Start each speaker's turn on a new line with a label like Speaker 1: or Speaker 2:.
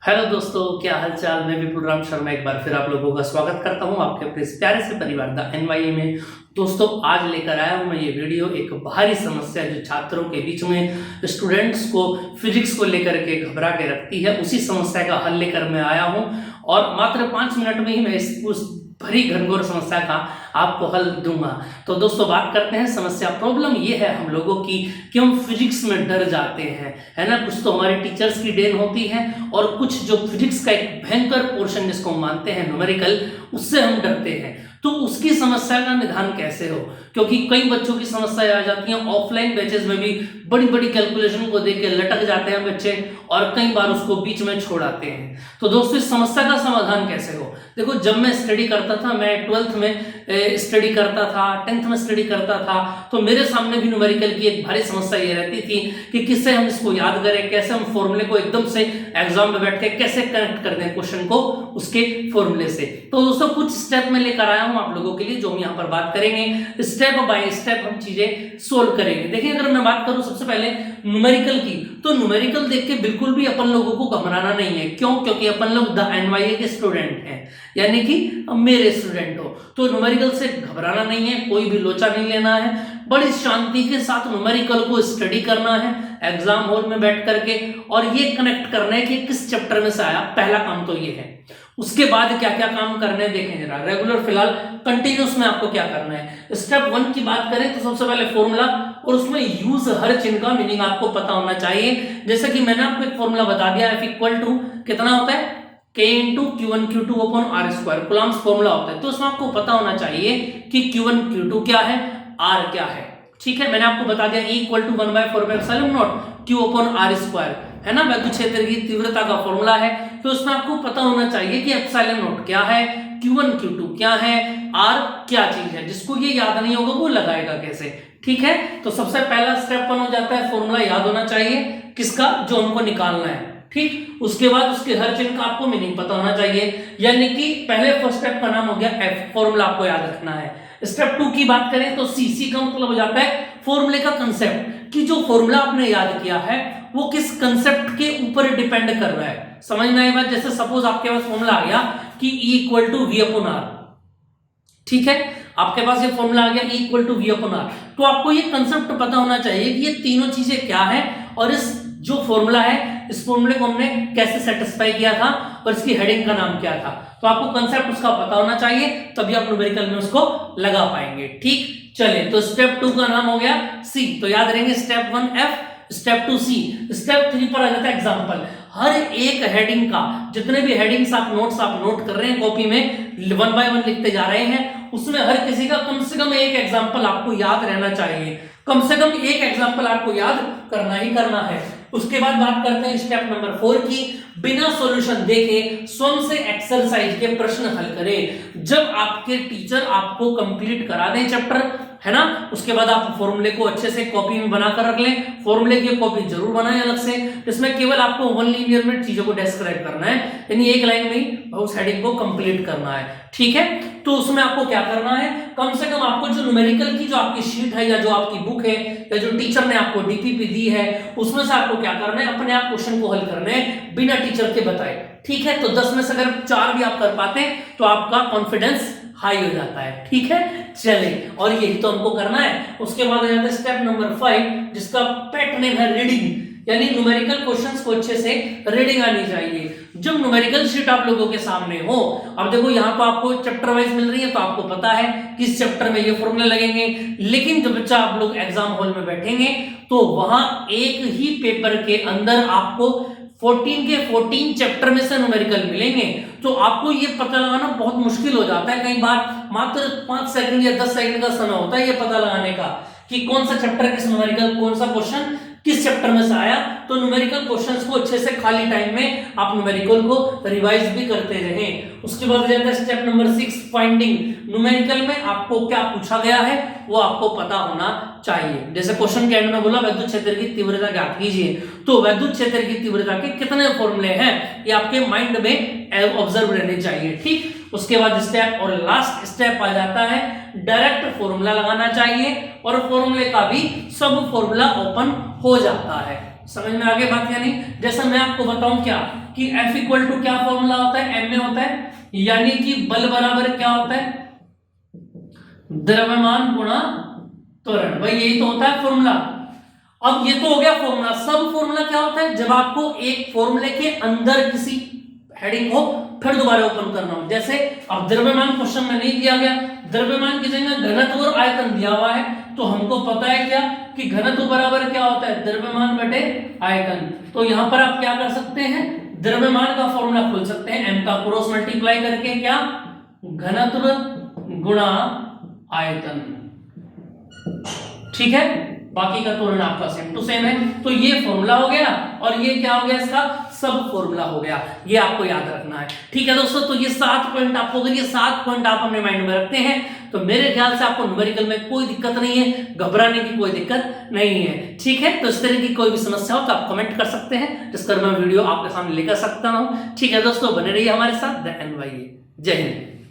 Speaker 1: Hello दोस्तों, क्या हाल चाल। मैं विपुल राम शर्मा एक बार फिर आप लोगों का स्वागत करता हूं आपके अपने इस प्यारे से परिवार द एनवाईए में। दोस्तों, आज लेकर आया हूं मैं ये वीडियो एक बाहरी समस्या जो छात्रों के बीच में स्टूडेंट्स को फिजिक्स को लेकर के घबरा के रखती है, उसी समस्या का हल लेकर मैं आया हूं और मात्र 5 मिनट में ही मैं उस भरी घनघोर समस्या का आपको हल दूंगा। तो दोस्तों, बात करते हैं समस्या। प्रॉब्लम ये है हम लोगों की कि हम फिजिक्स में डर जाते हैं, है ना। कुछ तो हमारे टीचर्स की देन होती है और कुछ जो फिजिक्स का एक भयंकर पोर्शन जिसको मानते हैं न्यूमेरिकल, उससे हम डरते हैं। तो उसकी समस्या का निदान कैसे हो, क्योंकि कई बच्चों की समस्या आ जाती है। ऑफलाइन बैचेस में भी बड़ी बड़ी कैलकुलेशन को देख के लटक जाते हैं बच्चे और कई बार उसको बीच में छोड़ आते हैं। तो दोस्तों, इस समस्या का समाधान कैसे हो। देखो, जब मैं स्टडी करता था, मैं 12th में स्टडी करता था, 10th में स्टडी करता था, तो मेरे सामने भी न्यूमेरिकल की एक भारी समस्या ये रहती थी कि किससे हम इसको याद करें, कैसे हम फॉर्मूले को एकदम से एग्जाम में बैठ के कैसे कनेक्ट कर दें क्वेश्चन को उसके फॉर्मूले से। तो दोस्तों, कुछ स्टेप में लेकर आया हूं आप लोगों के लिए, जो हम यहाँ पर बात करेंगे। स्टेप बाय स्टेप हम चीजें सोल्व करेंगे। देखिए, अगर मैं बात करूं सबसे पहले न्यूमेरिकल की, तो न्यूमेरिकल देख के बिल्कुल भी अपन लोगों को घबराना नहीं है। क्यों? क्योंकि अपन लोग द एनवाईए के स्टूडेंट हैं, यानी कि मेरे स्टूडेंट हो। तो न्यूमेरिकल से घबराना नहीं है, कोई भी लोचा नहीं लेना है, बड़ी शांति के साथ न्यूमेरिकल को स्टडी करना है एग्जाम हॉल में बैठ करके, और ये कनेक्ट करना है कि किस चैप्टर में से आया। पहला काम तो ये है। उसके बाद क्या क्या काम करने हैं देखें जरा। रेगुलर, फिलहाल कंटिन्यूस में आपको क्या करना है। स्टेप 1 की बात करें तो सबसे पहले फॉर्मूला, और उसमें यूज हर चिन्ह का मीनिंग आपको पता होना चाहिए। जैसे कि मैंने आपको एक फॉर्मूला बता दिया, F इक्वल टू कितना होता है, K into Q1 Q2 upon R square, Coulomb's formula होता है। तो उसमें आपको पता होना चाहिए कि Q1 Q2 क्या है, R क्या है। ठीक है, मैंने आपको बता दिया E equal to 1/4 Q upon R square, है ना, वैद्युत क्षेत्र की तीव्रता का फॉर्मूला है। तो उसमें आपको पता होना चाहिए कि एप्सिलॉन नॉट क्या है, Q1 Q2 क्या है, R क्या चीज है। जिसको ये याद नहीं होगा वो लगाएगा कैसे। ठीक है, तो सबसे पहला स्टेप 1 हो जाता है, फॉर्मूला याद होना चाहिए किसका, जो हमको निकालना है। ठीक, उसके बाद उसके हर चिन्ह का आपको मीनिंग पता होना चाहिए, यानी कि पहले फर्स्ट स्टेप का नाम हो गया F, फॉर्मूला आपको याद रखना है। स्टेप 2 की बात करें तो C का मतलब हो जाता है फॉर्मूले का कंसेप्ट, कि जो फॉर्मूला आपने याद किया है वो किस कंसेप्ट के ऊपर डिपेंड कर रहा है। समझ में आई बात। जैसे सपोज आपके पास फॉर्मूला आ गया कि E equal to V upon R, ठीक है, आपके पास ये फॉर्मूला आ गया E equal to V upon R, तो आपको ये कंसेप्ट पता होना चाहिए कि ये तीनों चीजें क्या है और इस जो फॉर्मूला है इस फॉर्मूले को हमने कैसे सेटिस्फाई किया था और इसकी हेडिंग का नाम क्या था। तो आपको कंसेप्ट उसका पता होना चाहिए, तभी आप न्यूमेरिकल में उसको लगा पाएंगे। ठीक, चलिए, तो स्टेप 2 का नाम हो गया C, तो याद रहेंगे step 1 F, step 2 C। Step 3 पर आ जाता है एग्जांपल। हर एक हेडिंग का, जितने भी हेडिंग्स आप नोट कर रहे हैं कॉपी में, 1 बाय 1 लिखते जा रहे हैं, उसमें हर किसी का कम से कम एक एग्जांपल आपको याद रहना चाहिए। कम से कम एक एग्जांपल आपको याद करना ही करना है। उसके बाद बात करते हैं स्टेप नंबर 4 की। बिना सॉल्यूशन देखे स्वयं से एक्सरसाइज के प्रश्न हल करें। जब आपके टीचर आपको कंप्लीट करा दें चैप्टर, है ना, उसके बाद आप फॉर्मूले को अच्छे से कॉपी में बनाकर रख लें। फॉर्मूले की कॉपी जरूर बनाएं अलग से, जिसमें केवल आपको 1 लीनियर में चीजों को डिस्क्राइब करना है, यानी एक लाइन में ही उस हेडिंग को कंप्लीट करना है। ठीक है, तो उसमें आपको क्या करना है, कम से कम आपको जो न्यूमेरिकल की जो आपकी शीट है या जो आपकी बुक है या जो टीचर ने आपको डीपीपी दी है, उसमें से आपको क्या करना है, अपने आप क्वेश्चन को हल करना है बिना टीचर के बताए। ठीक है, तो 10 में से अगर 4 भी आप कर पाते हैं तो आपका कॉन्फिडेंस हाई हो जाता है। ठीक है, चले, और यही तो हमको करना है। उसके बाद आ जाता है स्टेप नंबर 5, जिसका पेट नेम है रीडिंग, यानी न्यूमेरिकल क्वेश्चंस को अच्छे से रीडिंग आनी चाहिए। जब न्यूमेरिकल शीट आप लोगों के सामने हो, अब देखो यहाँ तो आपको चैप्टर वाइज मिल रही है, तो आपको पता है किस चैप्टर में ये फॉर्मूले लगेंगे। लेकिन जब बच्चा आप लोग एग्जाम हॉल में बैठेंगे तो वहां एक ही पेपर के अंदर आपको 14 के 14 चैप्टर में से न्यूमेरिकल मिलेंगे। तो आपको ये पता लगाना बहुत मुश्किल हो जाता है। कई बार मात्र 5 सेकंड या 10 सेकंड का समय होता है ये पता लगाने का कि कौन सा चैप्टर किस न्यूमेरिकल, कौन सा क्वेश्चन किस चैप्टर में से आया। तो न्यूमेरिकल क्वेश्चंस को अच्छे से खाली टाइम में आप न्यूमेरिकल को रिवाइज भी करते रहें। उसके बाद जाता है स्टेप नंबर 6, फाइंडिंग। न्यूमेरिकल में आपको क्या पूछा गया है वो आपको पता होना चाहिए। जैसे क्वेश्चन के एंड में बोला वैद्युत क्षेत्र की तीव्रता ज्ञात कीजिए, तो वैद्युत क्षेत्र की तीव्रता के कितने फॉर्मूले हैं ये आपके माइंड में ऑब्जर्व रहने चाहिए। ठीक, उसके बाद स्टेप और लास्ट स्टेप आ जाता है डायरेक्ट फॉर्मूला लगाना चाहिए, और फॉर्मूले का भी सब फॉर्मूला ओपन हो जाता है। समझ में आ गई बात या नहीं? जैसा मैं आपको बताऊं क्या कि F इक्वल टू क्या फॉर्मूला होता है, M में होता है, यानी कि बल बराबर क्या होता है, द्रव्यमान गुणा त्वरण। भाई यही तो होता है फॉर्मूला। अब ये तो हो गया फॉर्मूला। सब फॉर्मूला क्या होता है, जब आपको एक फॉर्मूले के अंदर किसी हेडिंग को फिर दोबारा ओपन करना हो। जैसे अब द्रव्यमान क्वेश्चन में नहीं दिया गया, द्रव्यमान की जगह घनत्व और आयतन दिया हुआ है, तो हमको पता है क्या कि घनत्व बराबर क्या होता है, द्रव्यमान बटे आयतन। तो यहां पर आप क्या कर सकते हैं, द्रव्यमान का फॉर्मूला खोल सकते हैं, m का क्रॉस मल्टीप्लाई करके क्या, घनत्व गुणा आयतन। ठीक है, बाकी का त्वरण आपका सेम टू सेम है। तो ये फॉर्मूला हो गया और ये क्या हो गया, इसका सब फॉर्मूला हो गया। ये आपको याद रखना है। ठीक है दोस्तों, तो ये 7 पॉइंट आपको, अगर ये 7 पॉइंट आप अपने माइंड में रखते हैं तो मेरे ख्याल से आपको न्यूमेरिकल में कोई दिक्कत नहीं है, घबराने की कोई दिक्कत नहीं है। ठीक है, तो इस तरह की कोई भी समस्या हो तो आप कमेंट कर सकते हैं, जिसका मैं वीडियो आपके सामने लेकर सकता हूं। ठीक है दोस्तों, बने रहिए हमारे साथ द NYA। जय हिंद।